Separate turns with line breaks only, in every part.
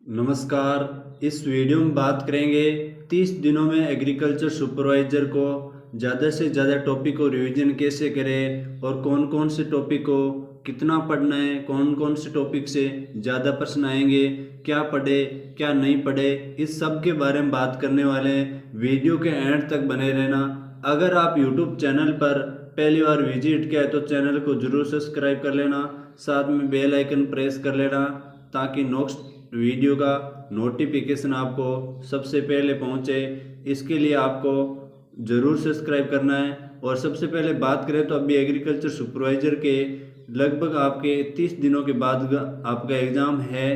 नमस्कार। इस वीडियो में बात करेंगे 30 दिनों में एग्रीकल्चर सुपरवाइजर को ज़्यादा से ज़्यादा टॉपिक को रिवीजन कैसे करें और कौन कौन से टॉपिक को कितना पढ़ना है, कौन कौन से टॉपिक से ज़्यादा प्रश्न आएंगे, क्या पढ़े क्या नहीं पढ़े, इस सब के बारे में बात करने वाले हैं। वीडियो के एंड तक बने रहना। अगर आप यूट्यूब चैनल पर पहली बार विजिट किया है तो चैनल को ज़रूर सब्सक्राइब कर लेना, साथ में बेल आइकन प्रेस कर लेना ताकि नेक्स्ट वीडियो का नोटिफिकेशन आपको सबसे पहले पहुंचे। इसके लिए आपको ज़रूर सब्सक्राइब करना है। और सबसे पहले बात करें तो अभी एग्रीकल्चर सुपरवाइज़र के लगभग आपके 30 दिनों के बाद आपका एग्ज़ाम है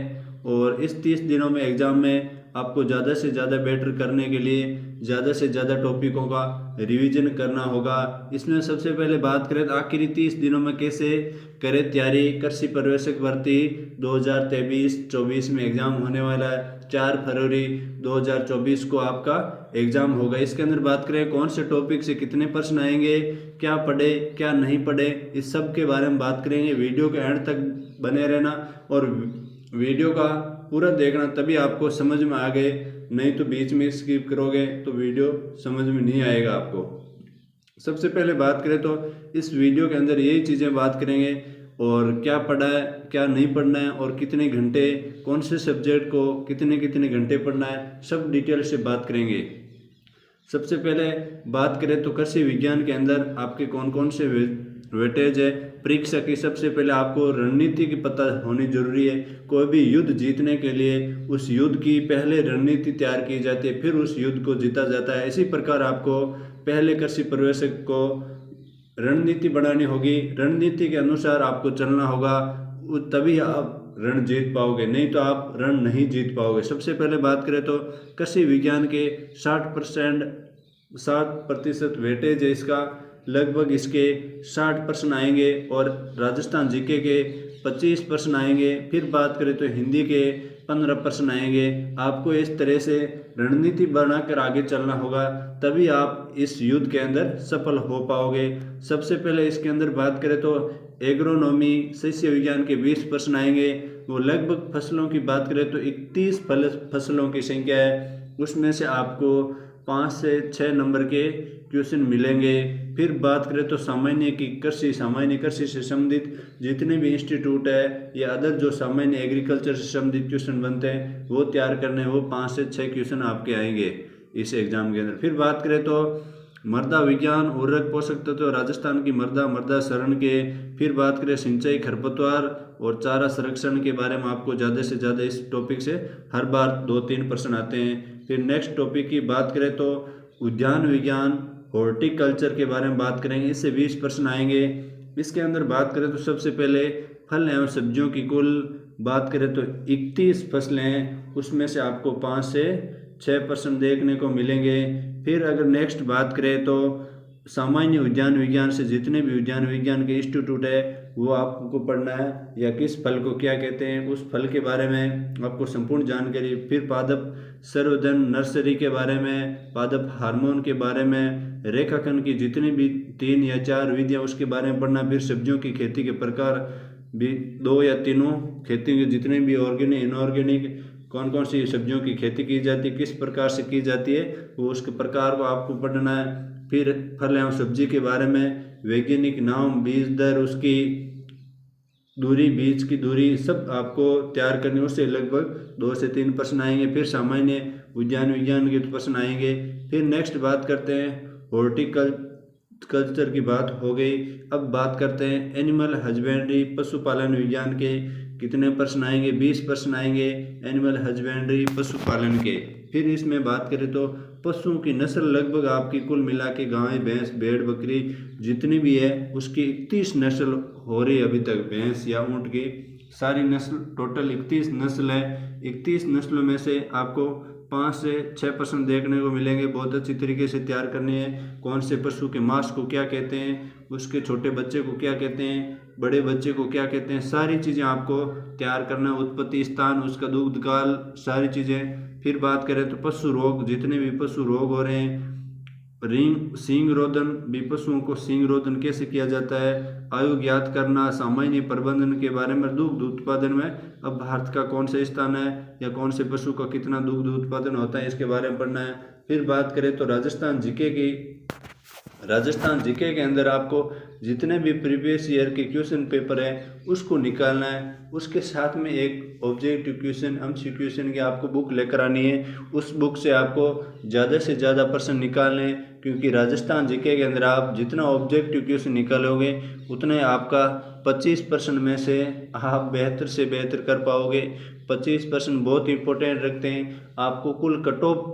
और इस 30 दिनों में एग्ज़ाम में आपको ज़्यादा से ज़्यादा बेटर करने के लिए ज़्यादा से ज़्यादा टॉपिकों का रिवीजन करना होगा। इसमें सबसे पहले बात करें तो आखिरी 30 दिनों में कैसे करें तैयारी। कृषि पर्यवेक्षक भर्ती 2023-24 में एग्ज़ाम होने वाला है। 4 फरवरी 2024 को आपका एग्ज़ाम होगा। इसके अंदर बात करें कौन से टॉपिक से कितने प्रश्न आएंगे, क्या पढ़े क्या नहीं पढ़े, इस सब के बारे में बात करेंगे। वीडियो के एंड तक बने रहना और वीडियो का पूरा देखना, तभी आपको समझ में आ गए, नहीं तो बीच में स्किप करोगे तो वीडियो समझ में नहीं आएगा आपको। सबसे पहले बात करें तो इस वीडियो के अंदर यही चीज़ें बात करेंगे और क्या पढ़ा है क्या नहीं पढ़ना है और कितने घंटे कौन से सब्जेक्ट को कितने कितने घंटे पढ़ना है, सब डिटेल से बात करेंगे। सबसे पहले बात करें तो कृषि विज्ञान के अंदर आपके कौन कौन से वेटेज है। परीक्षा की सबसे पहले आपको रणनीति की पता होनी जरूरी है। कोई भी युद्ध जीतने के लिए उस युद्ध की पहले रणनीति तैयार की जाती है, फिर उस युद्ध को जीता जाता है। इसी प्रकार आपको पहले कृषि पर्यवेक्षक को रणनीति बनानी होगी, रणनीति के अनुसार आपको चलना होगा, तभी आप रण जीत पाओगे, नहीं तो आप रण नहीं जीत पाओगे। सबसे पहले बात करें तो कृषि विज्ञान के 60% वेटेज है इसका, लगभग इसके 60 प्रश्न आएंगे और राजस्थान जीके के 25 प्रश्न आएंगे। फिर बात करें तो हिंदी के 15 प्रश्न आएंगे। आपको इस तरह से रणनीति बनाकर आगे चलना होगा, तभी आप इस युद्ध के अंदर सफल हो पाओगे। सबसे पहले इसके अंदर बात करें तो एग्रोनॉमी शस्य विज्ञान के 20 प्रश्न आएंगे। वो लगभग फसलों की बात करें तो 31 फसलों की संख्या है, उसमें से आपको 5 से 6 नंबर के क्वेश्चन मिलेंगे। फिर बात करें तो सामान्य कृषि से संबंधित जितने भी इंस्टीट्यूट है या अदर जो सामान्य एग्रीकल्चर से संबंधित क्वेश्चन बनते हैं वो तैयार करने, वो 5 से 6 क्वेश्चन आपके आएंगे इस एग्जाम के अंदर। फिर बात करें तो मृदा विज्ञान उर्वरक पोषक तत्व राजस्थान की मृदा शरण के। फिर बात करें सिंचाई खरपतवार और चारा संरक्षण के बारे में, आपको ज़्यादा से ज़्यादा इस टॉपिक से हर बार 2-3 प्रश्न आते हैं। फिर नेक्स्ट टॉपिक की बात करें तो उद्यान विज्ञान हॉर्टिकल्चर के बारे में बात करेंगे, इससे 20 प्रश्न आएंगे। इसके अंदर बात करें तो सबसे पहले फल एवं सब्जियों की कुल बात करें तो 31 फसलें हैं, उसमें से आपको 5 से 6 प्रश्न देखने को मिलेंगे। फिर अगर नेक्स्ट बात करें तो सामान्य उद्यान विज्ञान से जितने भी उद्यान विज्ञान के इंस्टीट्यूट है वो आपको पढ़ना है, या किस फल को क्या कहते हैं उस फल के बारे में आपको संपूर्ण जानकारी। फिर पादप सर्वधन नर्सरी के बारे में, पादप हार्मोन के बारे में, रेखांकन की जितनी भी 3 या 4 विधियाँ उसके बारे में पढ़ना। फिर सब्जियों की खेती के प्रकार भी 2 या 3 खेती के जितने भी ऑर्गेनिक इनऑर्गेनिक कौन कौन सी सब्जियों की खेती की जाती है, किस प्रकार से की जाती है, वो उसके प्रकार को आपको पढ़ना है। फिर फल एवं सब्जी के बारे में वैज्ञानिक नाम, बीज दर, उसकी दूरी, बीज की दूरी सब आपको तैयार करनी, उससे लगभग 2 से 3 प्रश्न आएंगे। फिर सामान्य उद्यान विज्ञान के प्रश्न आएंगे। फिर नेक्स्ट बात करते हैं हॉर्टिकल्चर की बात हो गई। अब बात करते हैं एनिमल हस्बेंड्री पशुपालन विज्ञान के कितने प्रश्न आएंगे, 20 प्रश्न आएंगे एनिमल हस्बेंड्री पशुपालन के। फिर इसमें बात करें तो पशुओं की नस्ल लगभग आपकी कुल मिला के गाय भैंस भेड़ बकरी जितनी भी है उसकी 31 नस्ल हो रही है अभी तक, भैंस या ऊँट की सारी नस्ल टोटल 31 नस्ल है। 31 नस्लों में से आपको 5 से 6 प्रश्न देखने को मिलेंगे। बहुत अच्छी तरीके से तैयार करनी है। कौन से पशु के मांस को क्या कहते हैं, उसके छोटे बच्चे को क्या कहते हैं, बड़े बच्चे को क्या कहते हैं, सारी चीज़ें आपको तैयार करना। उत्पत्ति स्थान, उसका दुग्ध काल, सारी चीज़ें। फिर बात करें तो पशु रोग, जितने भी पशु रोग हो रहे हैं सींग रोदन, भी पशुओं को सींग रोदन कैसे किया जाता है, आयु ज्ञात करना, सामान्य प्रबंधन के बारे में, दुग्ध उत्पादन में अब भारत का कौन सा स्थान है या कौन से पशु का कितना दुग्ध उत्पादन होता है इसके बारे में पढ़ना है। फिर बात करें तो राजस्थान जीके की, राजस्थान जीके के अंदर आपको जितने भी प्रीवियस ईयर के क्वेश्चन पेपर है उसको निकालना है। उसके साथ में एक ऑब्जेक्टिव क्वेश्चन MCQ क्वेश्चन की आपको बुक लेकर आनी है। उस बुक से आपको ज़्यादा से ज़्यादा प्रश्न निकालने हैं, क्योंकि राजस्थान जीके के अंदर आप जितना ऑब्जेक्टिव क्वेश्चन निकालोगे उतने आपका 25% में से आप बेहतर से बेहतर कर पाओगे। 25% बहुत इंपॉर्टेंट रखते हैं। आपको कुल कट ऑफ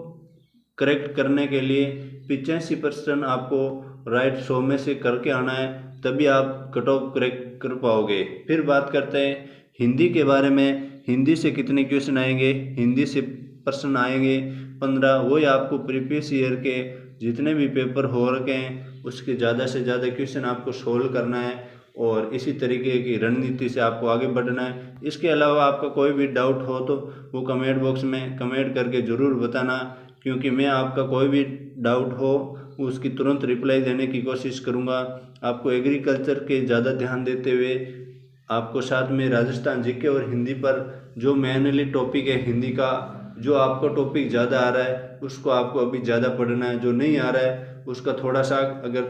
करेक्ट करने के लिए 85% आपको राइट 100 में से करके आना है, तभी आप कट ऑफ करेक्ट कर पाओगे। फिर बात करते हैं हिंदी के बारे में। हिंदी से कितने क्वेश्चन आएंगे, हिंदी से प्रश्न आएंगे 15। वही आपको प्रीवियस ईयर के जितने भी पेपर हो रखे हैं उसके ज़्यादा से ज़्यादा क्वेश्चन आपको सोल्व करना है और इसी तरीके की रणनीति से आपको आगे बढ़ना है। इसके अलावा आपका कोई भी डाउट हो तो वो कमेंट बॉक्स में कमेंट करके ज़रूर बताना, क्योंकि मैं आपका कोई भी डाउट हो उसकी तुरंत रिप्लाई देने की कोशिश करूंगा। आपको एग्रीकल्चर के ज़्यादा ध्यान देते हुए आपको साथ में राजस्थान जीके और हिंदी पर जो मेनली टॉपिक है हिंदी का, जो आपको टॉपिक ज़्यादा आ रहा है उसको आपको अभी ज़्यादा पढ़ना है, जो नहीं आ रहा है उसका थोड़ा सा अगर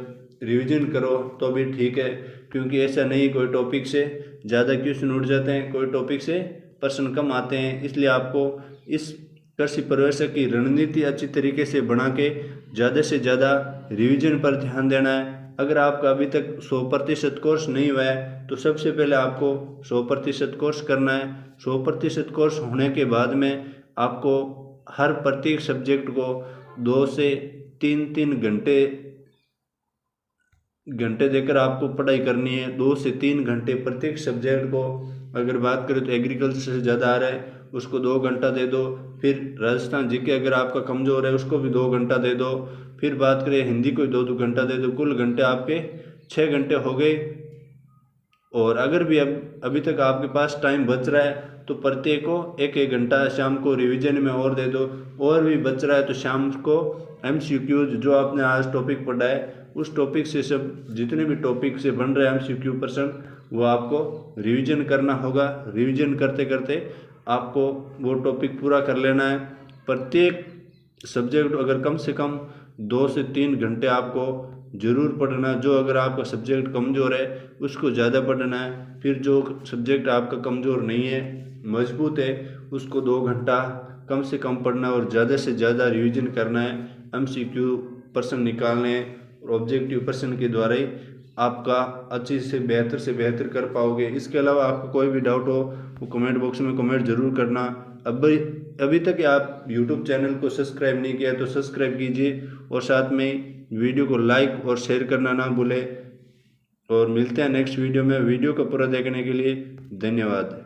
रिवीजन करो तो भी ठीक है, क्योंकि ऐसा नहीं कोई टॉपिक से ज़्यादा क्वेश्चन उठ जाते हैं, कोई टॉपिक से प्रश्न कम आते हैं। इसलिए आपको इस कृषि पर्यवेक्षक की रणनीति अच्छी तरीके से बना के ज़्यादा से ज़्यादा रिवीजन पर ध्यान देना है। अगर आपका अभी तक 100% कोर्स नहीं हुआ है तो सबसे पहले आपको 100% कोर्स करना है। 100% कोर्स होने के बाद में आपको हर प्रत्येक सब्जेक्ट को 2 से 3 घंटे देकर आपको पढ़ाई करनी है। 2 से 3 घंटे प्रत्येक सब्जेक्ट को। अगर बात करें तो एग्रीकल्चर से ज़्यादा आ रहा है उसको 2 घंटा दे दो। फिर राजस्थान जीके अगर आपका कमज़ोर है उसको भी 2 घंटा दे दो। फिर बात करें हिंदी को 2 घंटा दे दो। कुल घंटे आपके 6 घंटे हो गए। और अगर भी अभी तक आपके पास टाइम बच रहा है तो प्रत्येक को 1-1 घंटा शाम को रिवीजन में और दे दो। और भी बच रहा है तो शाम को MCQ जो आपने आज टॉपिक पढ़ा है उस टॉपिक से सब जितने भी टॉपिक से बन रहे हैं MCQ प्रश्न वो आपको रिवीजन करना होगा। रिवीजन करते करते आपको वो टॉपिक पूरा कर लेना है। प्रत्येक सब्जेक्ट अगर कम से कम 2 से 3 घंटे आपको ज़रूर पढ़ना। जो अगर आपका सब्जेक्ट कमज़ोर है उसको ज़्यादा पढ़ना है। फिर जो सब्जेक्ट आपका कमज़ोर नहीं है मजबूत है उसको 2 घंटा कम से कम पढ़ना और ज़्यादा से ज़्यादा रिवीजन करना है। MCQ प्रश्न निकालने और ऑब्जेक्टिव प्रश्न के द्वारा ही आपका अच्छी से बेहतर कर पाओगे। इसके अलावा आपको कोई भी डाउट हो वो कमेंट बॉक्स में कमेंट ज़रूर करना। अभी तक आप YouTube चैनल को सब्सक्राइब नहीं किया तो सब्सक्राइब कीजिए और साथ में वीडियो को लाइक और शेयर करना ना भूलें। और मिलते हैं नेक्स्ट वीडियो में। वीडियो को पूरा देखने के लिए धन्यवाद।